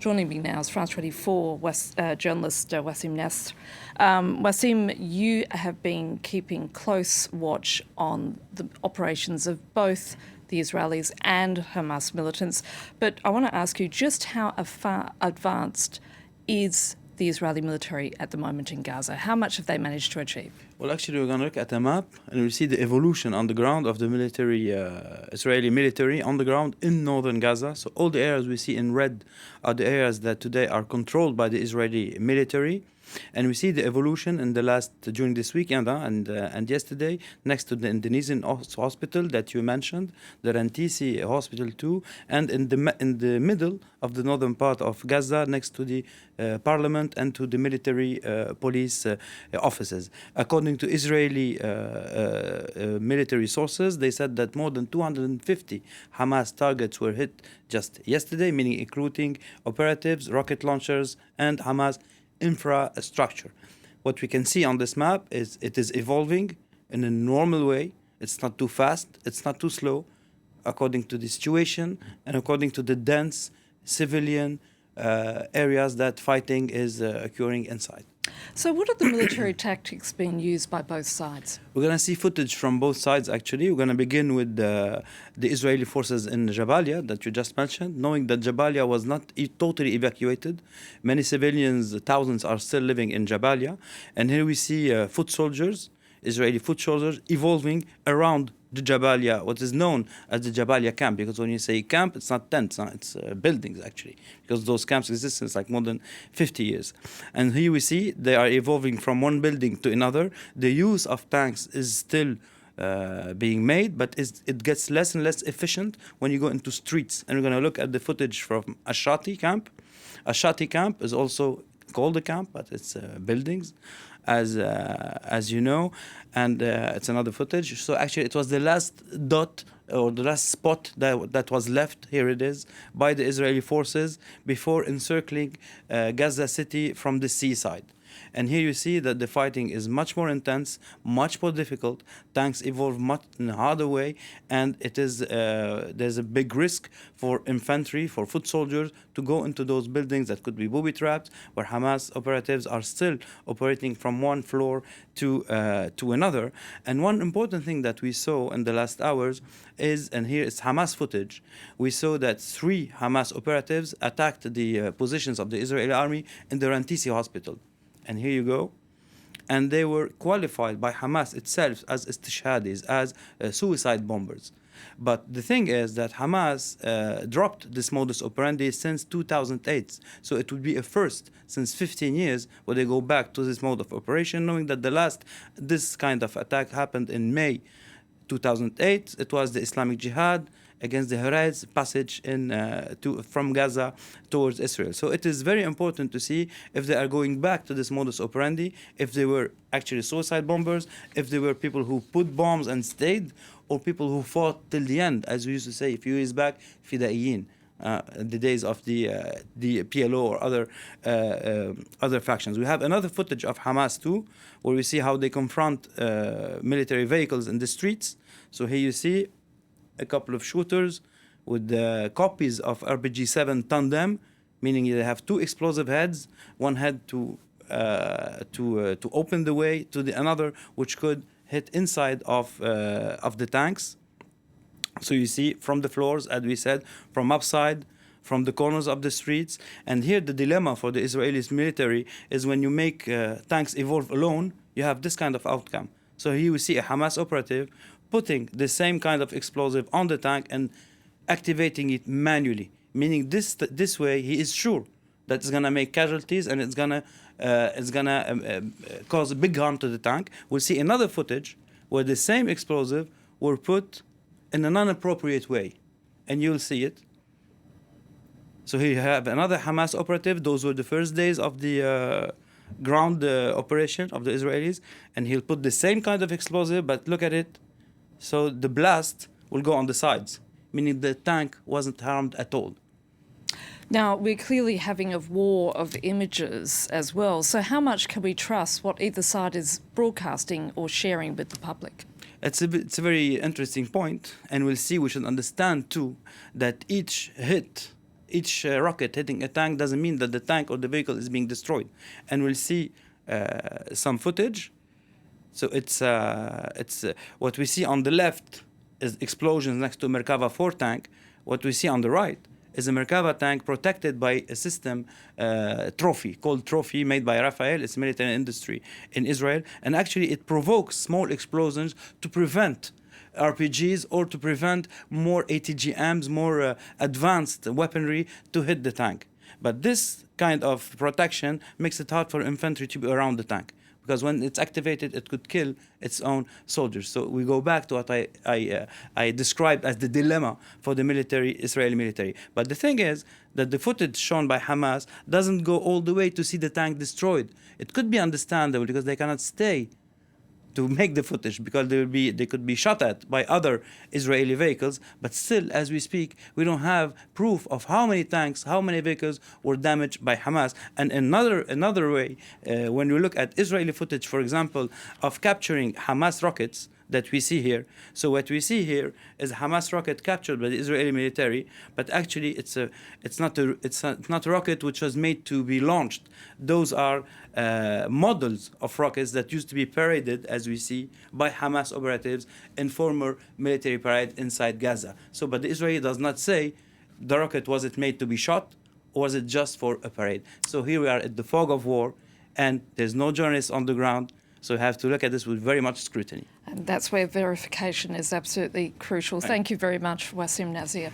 Joining me now is France 24 journalist Wassim Nasr. Wassim, you have been keeping close watch on the operations of both the Israelis and Hamas militants, but I want to ask you just how far advanced is the Israeli military at the moment in Gaza? How much have they managed to achieve? Well, actually, we're going to look at a map and we'll see the evolution on the ground of the military, Israeli military on the ground in northern Gaza. So all the areas we see in red are the areas that today are controlled by the Israeli military. And we see the evolution in during this weekend and yesterday, next to the Indonesian hospital that you mentioned, the Rantisi hospital too, and in the middle of the northern part of Gaza, next to the parliament and to the military police offices. According to Israeli military sources, they said that more than 250 Hamas targets were hit just yesterday, meaning including operatives, rocket launchers, and Hamas infrastructure. What we can see on this map is it is evolving in a normal way. It's not too fast, it's not too slow, according to the situation and according to the dense civilian areas that fighting is occurring inside. So what are the military tactics being used by both sides? We're going to see footage from both sides, actually. We're going to begin with the Israeli forces in Jabalia that you just mentioned, knowing that Jabalia was not totally evacuated. Many civilians, thousands, are still living in Jabalia. And here we see foot soldiers, Israeli foot soldiers, evolving around the Jabalia, what is known as the Jabalia camp, because when you say camp, it's not tents, it's buildings actually, because those camps exist since like more than 50 years. And here we see they are evolving from one building to another. The use of tanks is still being made, but it gets less and less efficient when you go into streets. And we're going to look at the footage from Ashati camp. Ashati camp is also called a camp, but it's buildings, as you know, and it's another footage. So actually, it was the last dot or the last spot that was left. Here it is by the Israeli forces before encircling Gaza city from the seaside. And here you see that the fighting is much more intense, much more difficult. Tanks evolve much in a harder way, and it is there's a big risk for infantry, for foot soldiers, to go into those buildings that could be booby-trapped, where Hamas operatives are still operating from one floor to another. And one important thing that we saw in the last hours is, and here is Hamas footage, we saw that 3 Hamas operatives attacked the positions of the Israeli army in the Rantisi hospital. And here you go. And they were qualified by Hamas itself as istishhadis, as suicide bombers. But the thing is that Hamas dropped this modus operandi since 2008. So it would be a first since 15 years where they go back to this mode of operation, knowing that this kind of attack happened in May 2008. It was the Islamic Jihad against the Hurayz passage from Gaza towards Israel. So it is very important to see if they are going back to this modus operandi, if they were actually suicide bombers, if they were people who put bombs and stayed, or people who fought till the end, as we used to say a few years back, fidaiyin, the days of the PLO or other factions. We have another footage of Hamas too, where we see how they confront military vehicles in the streets. So here you see a couple of shooters with copies of RPG-7 Tandem, meaning they have 2 explosive heads, one head to open the way to the another, which could hit inside of the tanks. So you see from the floors, as we said, from upside, from the corners of the streets. And here the dilemma for the Israeli military is when you make tanks evolve alone, you have this kind of outcome. So here we see a Hamas operative putting the same kind of explosive on the tank and activating it manually, meaning this way he is sure that it's gonna make casualties and it's gonna cause a big harm to the tank. We'll see another footage where the same explosive were put in an inappropriate way, and you'll see it. So here you have another Hamas operative. Those were the first days of the ground operation of the Israelis, and he'll put the same kind of explosive, but look at it. So the blast will go on the sides, meaning the tank wasn't harmed at all. Now, we're clearly having a war of images as well. So how much can we trust what either side is broadcasting or sharing with the public? It's a very interesting point, and we'll see. We should understand too that each hit each rocket hitting a tank doesn't mean that the tank or the vehicle is being destroyed. And we'll see some footage. So it's what we see on the left is explosions next to Merkava 4 tank. What we see on the right is a Merkava tank protected by a system called Trophy, made by Rafael. It's military industry in Israel. And actually it provokes small explosions to prevent RPGs or to prevent more ATGMs, more advanced weaponry to hit the tank. But this kind of protection makes it hard for infantry to be around the tank, because when it's activated, it could kill its own soldiers. So we go back to what I described as the dilemma for the Israeli military. But the thing is that the footage shown by Hamas doesn't go all the way to see the tank destroyed. It could be understandable because they cannot stay to make the footage, because they could be shot at by other Israeli vehicles. But still, as we speak, we don't have proof of how many tanks, how many vehicles were damaged by Hamas. And another way, when we look at Israeli footage, for example, of capturing Hamas rockets that we see here. So what we see here is a Hamas rocket captured by the Israeli military, but actually it's not a rocket which was made to be launched. Those are models of rockets that used to be paraded, as we see, by Hamas operatives in former military parade inside Gaza. So, but the Israeli does not say the rocket, was it made to be shot, or was it just for a parade? So here we are at the fog of war, and there's no journalists on the ground. So we have to look at this with very much scrutiny. And that's where verification is absolutely crucial. Right. Thank you very much, Wassim Nasr.